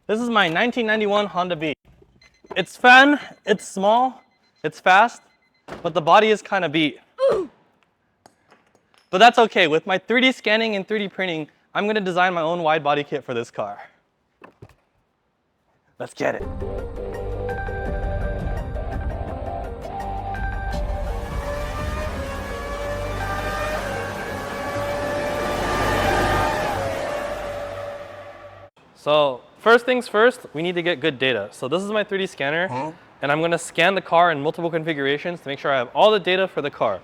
This is my 1991 Honda Beat. It's fun, it's small, it's fast, but the body is kind of beat. But that's okay. With my 3D scanning and 3D printing, I'm going to design my own wide body kit for this car. Let's get it. So first things first, we need to get good data. So this is my 3D scanner, and I'm going to scan the car in multiple configurations to make sure I have all the data for the car.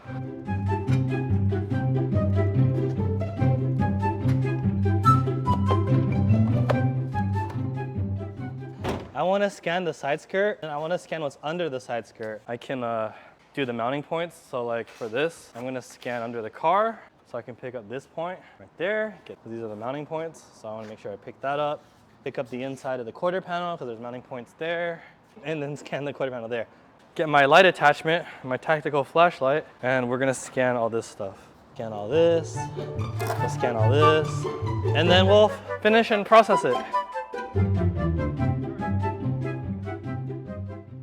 I want to scan the side skirt, and I want to scan what's under the side skirt. I can do the mounting points. So like for this, I'm going to scan under the car. So I can pick up this point right there. These are the mounting points. So I want to make sure I pick that up. Pick up the inside of the quarter panel because there's mounting points there. And then scan the quarter panel there. Get my light attachment, my tactical flashlight, and we're going to scan all this stuff. Scan all this. We'll scan all this. And then we'll finish and process it.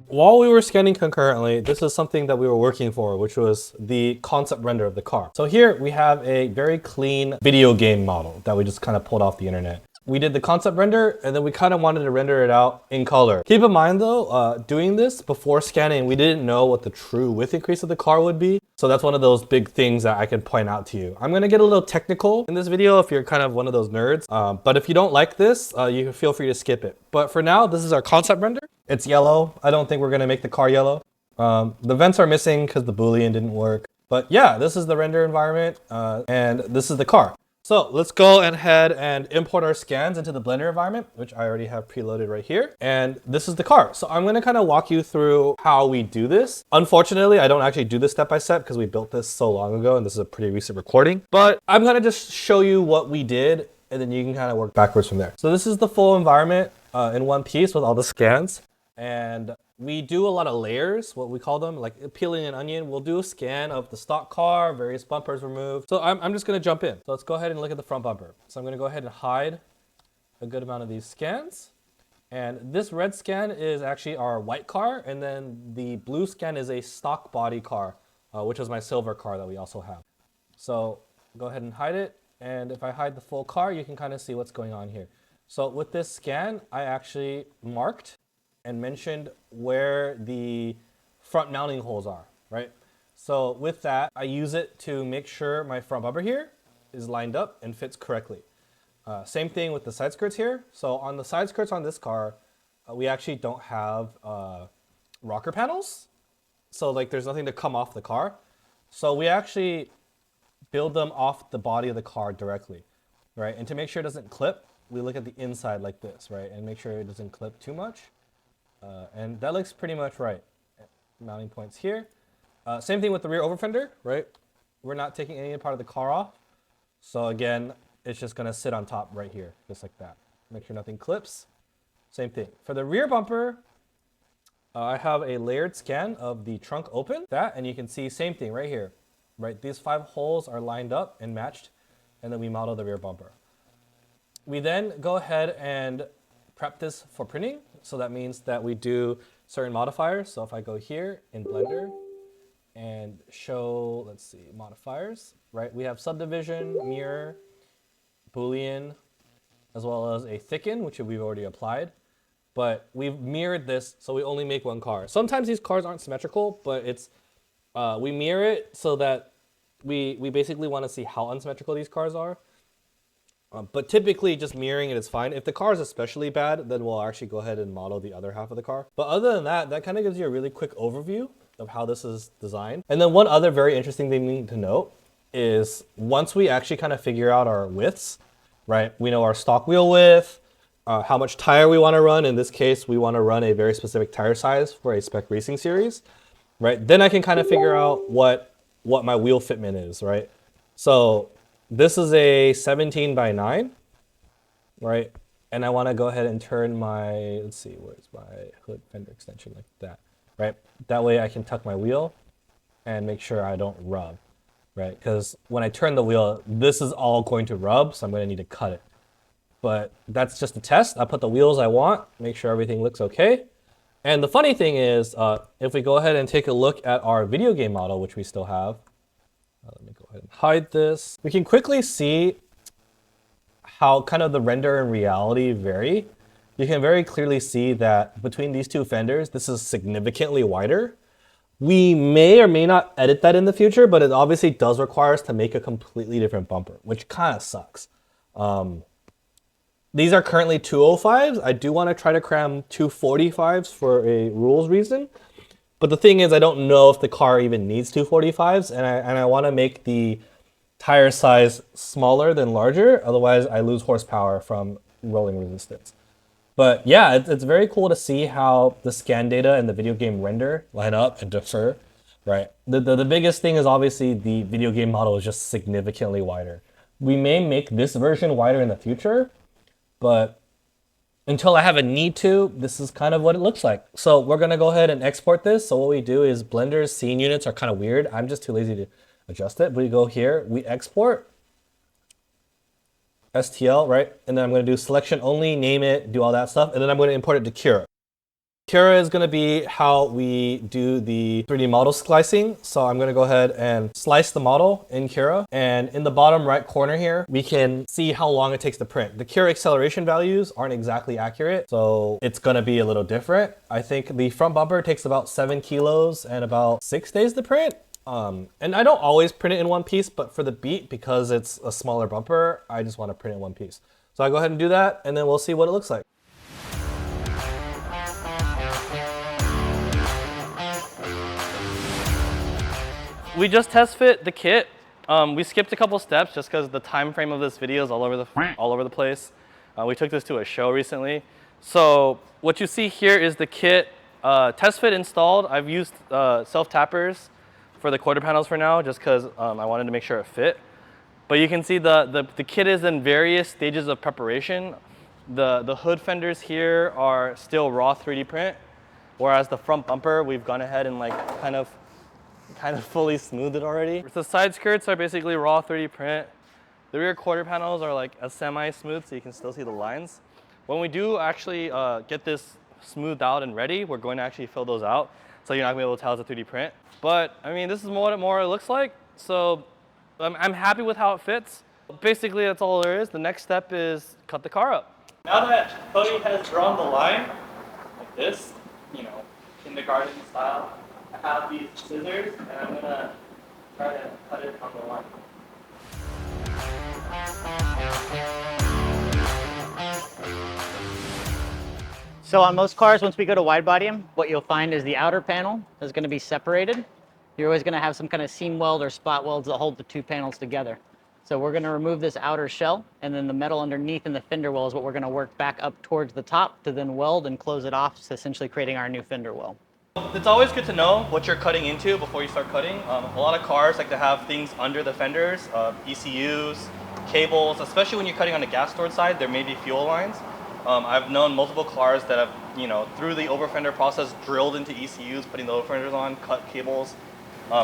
While we were scanning concurrently, this is something that we were working for, which was the concept render of the car. So here we have a very clean video game model that we just kind of pulled off the internet. We did the concept render, and then we kind of wanted to render it out in color. Keep in mind though, doing this before scanning, we didn't know what the true width increase of the car would be. So that's one of those big things that I can point out to you. I'm gonna get a little technical in this video if you're kind of one of those nerds. But if you don't like this, you can feel free to skip it. But for now, this is our concept render. It's yellow. I don't think we're gonna make the car yellow. The vents are missing because the Boolean didn't work. But yeah, this is the render environment, and this is the car. So let's go ahead and import our scans into the Blender environment, which I already have preloaded right here. And this is the car. So I'm gonna kind of walk you through how we do this. Unfortunately, I don't actually do this step by step because we built this so long ago and this is a pretty recent recording. But I'm gonna just show you what we did and then you can kind of work backwards from there. So this is the full environment in one piece with all the scans. And we do a lot of layers, what we call them, like peeling an onion. We'll do a scan of the stock car, various bumpers removed. So I'm just gonna jump in. So let's go ahead and look at the front bumper. So I'm gonna go ahead and hide a good amount of these scans. And this red scan is actually our white car. And then the blue scan is a stock body car, which is my silver car that we also have. So go ahead and hide it. And if I hide the full car, you can kind of see what's going on here. So with this scan, I actually marked and mentioned where the front mounting holes are, right? So with that, I use it to make sure my front bumper here is lined up and fits correctly. Same thing with the side skirts here. So on the side skirts on this car, we actually don't have rocker panels. So like there's nothing to come off the car. So we actually build them off the body of the car directly, right? And to make sure it doesn't clip, we look at the inside like this, right? And make sure it doesn't clip too much. And that looks pretty much right. Mounting points here. Same thing with the rear over fender, right? We're not taking any part of the car off. So again, it's just gonna sit on top right here, just like that. Make sure nothing clips. Same thing. For the rear bumper, I have a layered scan of the trunk open. And you can see same thing right here, right? These 5 holes are lined up and matched, and then we model the rear bumper. We then go ahead and prep this for printing. So that means that we do certain modifiers. So if I go here in Blender and show, let's see, modifiers, right? We have subdivision, mirror, Boolean, as well as a thicken, which we've already applied. But we've mirrored this, so we only make one car. Sometimes these cars aren't symmetrical, but it's we mirror it so that we basically want to see how unsymmetrical these cars are. But typically just mirroring it is fine. If the car is especially bad, then we'll actually go ahead and model the other half of the car. But other than that, that kind of gives you a really quick overview of how this is designed. And then one other very interesting thing we need to note is once we actually kind of figure out our widths, right? We know our stock wheel width, how much tire we want to run. In this case, we want to run a very specific tire size for a spec racing series, right? Then I can kind of figure out what my wheel fitment is, right? So this is a 17 by 9, right? And I want to go ahead and turn my, let's see, where's my hood fender extension, like that, right? That way I can tuck my wheel and make sure I don't rub, right? Because when I turn the wheel, this is all going to rub, so I'm going to need to cut it. but that's just a test. I put the wheels I want, make sure everything looks okay. And the funny thing is, if we go ahead and take a look at our video game model, which we still have, let me go ahead and hide this. We can quickly see how kind of the render and reality vary. You can very clearly see that between these two fenders, this is significantly wider. We may or may not edit that in the future, but it obviously does require us to make a completely different bumper, which kind of sucks. These are currently 205s. I do want to try to cram 245s for a rules reason. But the thing is, I don't know if the car even needs 245s, and I want to make the tire size smaller than larger. Otherwise, I lose horsepower from rolling resistance. But yeah, it's very cool to see how the scan data and the video game render line up and differ, right? The biggest thing is obviously the video game model is just significantly wider. We may make this version wider in the future, but until I have a need to, this is kind of what it looks like. So we're gonna go ahead and export this. So what we do is Blender's scene units are kind of weird. I'm just too lazy to adjust it. We go here, we export, STL, right? And then I'm gonna do selection only, name it, do all that stuff. And then I'm gonna import it to Cura. Cura is gonna be how we do the 3D model slicing. So I'm gonna go ahead and slice the model in Cura. And in the bottom right corner here, we can see how long it takes to print. The Cura acceleration values aren't exactly accurate, so it's gonna be a little different. I think the front bumper takes about 7 kilos and about 6 days to print. And I don't always print it in one piece, but for the Beat, because it's a smaller bumper, I just wanna print it in one piece. So I go ahead and do that, and then we'll see what it looks like. We just test fit the kit. We skipped a couple steps just because the time frame of this video is all over the place. We took this to a show recently. So what you see here is the kit test fit installed. I've used self tappers for the quarter panels for now, just because I wanted to make sure it fit. But you can see the kit is in various stages of preparation. The hood fenders here are still raw 3D print, whereas the front bumper we've gone ahead and like kind of fully smoothed it already. The side skirts are basically raw 3D print. The rear quarter panels are like a semi-smooth, so you can still see the lines. When we do actually get this smoothed out and ready, we're going to actually fill those out, so you're not gonna be able to tell it's a 3D print. But I mean, this is what it more looks like. So I'm happy with how it fits. Basically, that's all there is. The next step is cut the car up. Now that Cody has drawn the line like this, you know, kindergarten style, I have these scissors, and I'm gonna try to cut it on the line. So on most cars, once we go to wide body them, what you'll find is the outer panel is going to be separated. You're always going to have some kind of seam weld or spot welds that hold the two panels together. So we're going to remove this outer shell, and then the metal underneath in the fender well is what we're going to work back up towards the top to then weld and close it off, so essentially creating our new fender well. It's always good to know what you're cutting into before you start cutting. A lot of cars like to have things under the fenders, ECUs, cables, especially when you're cutting on the gas stored side, there may be fuel lines. I've known multiple cars that have, you know, through the over fender process, drilled into ECUs, putting the over fenders on, cut cables.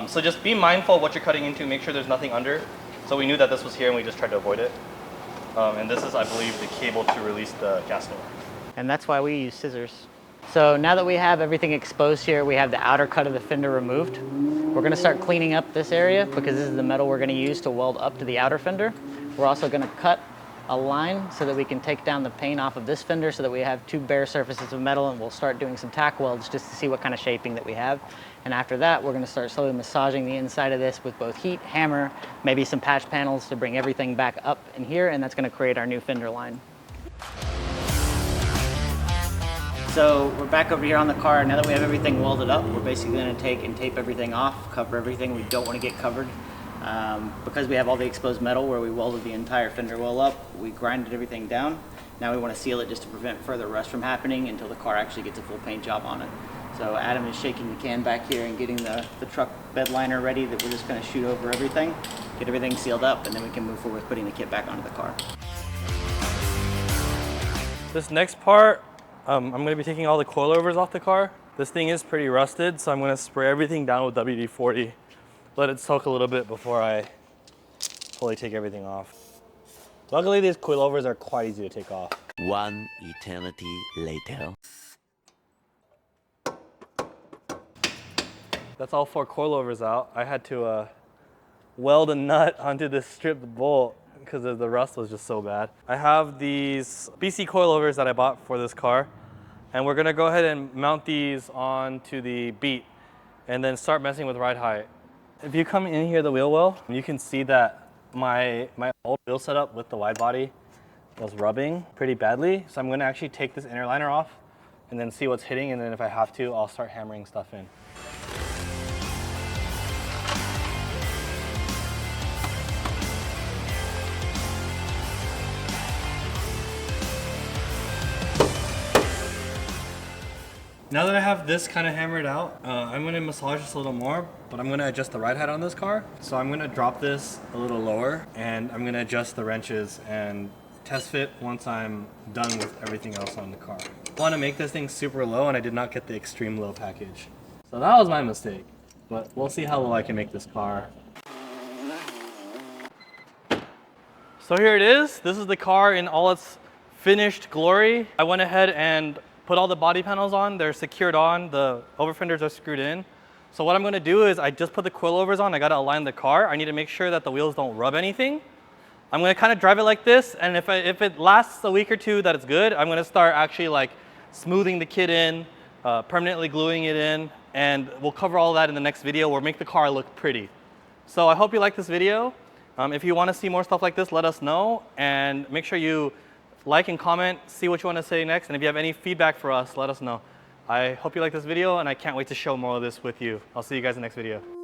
So just be mindful of what you're cutting into, make sure there's nothing under. So we knew that this was here and we just tried to avoid it. And this is, I believe, the cable to release the gas door. And that's why we use scissors. So now that we have everything exposed here, we have the outer cut of the fender removed. We're going to start cleaning up this area because this is the metal we're going to use to weld up to the outer fender. We're also going to cut a line so that we can take down the paint off of this fender so that we have two bare surfaces of metal, and we'll start doing some tack welds just to see what kind of shaping that we have. And after that, we're going to start slowly massaging the inside of this with both heat, hammer, maybe some patch panels to bring everything back up in here, and that's going to create our new fender line. So we're back over here on the car. Now that we have everything welded up, we're basically going to take and tape everything off, cover everything we don't want to get covered. Because we have all the exposed metal where we welded the entire fender well up, we grinded everything down. Now we want to seal it just to prevent further rust from happening until the car actually gets a full paint job on it. So Adam is shaking the can back here and getting the truck bed liner ready that we're just going to shoot over everything, get everything sealed up, and then we can move forward with putting the kit back onto the car. This next part, I'm going to be taking all the coilovers off the car. This thing is pretty rusted, so I'm going to spray everything down with WD-40. Let it soak a little bit before I fully take everything off. Luckily, these coilovers are quite easy to take off. One eternity later. That's all 4 coilovers out. I had to weld a nut onto this stripped bolt because the rust was just so bad. I have these BC coilovers that I bought for this car, and we're gonna go ahead and mount these onto the Beat and then start messing with ride height. If you come in here the wheel well, you can see that my old wheel setup with the wide body was rubbing pretty badly. So I'm gonna actually take this inner liner off and then see what's hitting, and then if I have to, I'll start hammering stuff in. Now that I have this kind of hammered out, I'm going to massage this a little more, but I'm going to adjust the ride height on this car. So I'm going to drop this a little lower, and I'm going to adjust the wrenches and test fit once I'm done with everything else on the car. I want to make this thing super low, and I did not get the extreme low package. So that was my mistake, but we'll see how low I can make this car. So here it is. This is the car in all its finished glory. I went ahead and put all the body panels on. They're secured on. The over fenders are screwed in. So what I'm gonna do is I just put the coilovers on. I gotta align the car. I need to make sure that the wheels don't rub anything. I'm gonna kind of drive it like this, and if it lasts a week or two that it's good, I'm gonna start actually like smoothing the kit in, permanently gluing it in, and we'll cover all that in the next video or make the car look pretty. So I hope you like this video. If you wanna see more stuff like this, let us know, and make sure you like and comment, see what you want to say next, and if you have any feedback for us, let us know. I hope you like this video, and I can't wait to show more of this with you. I'll see you guys in the next video.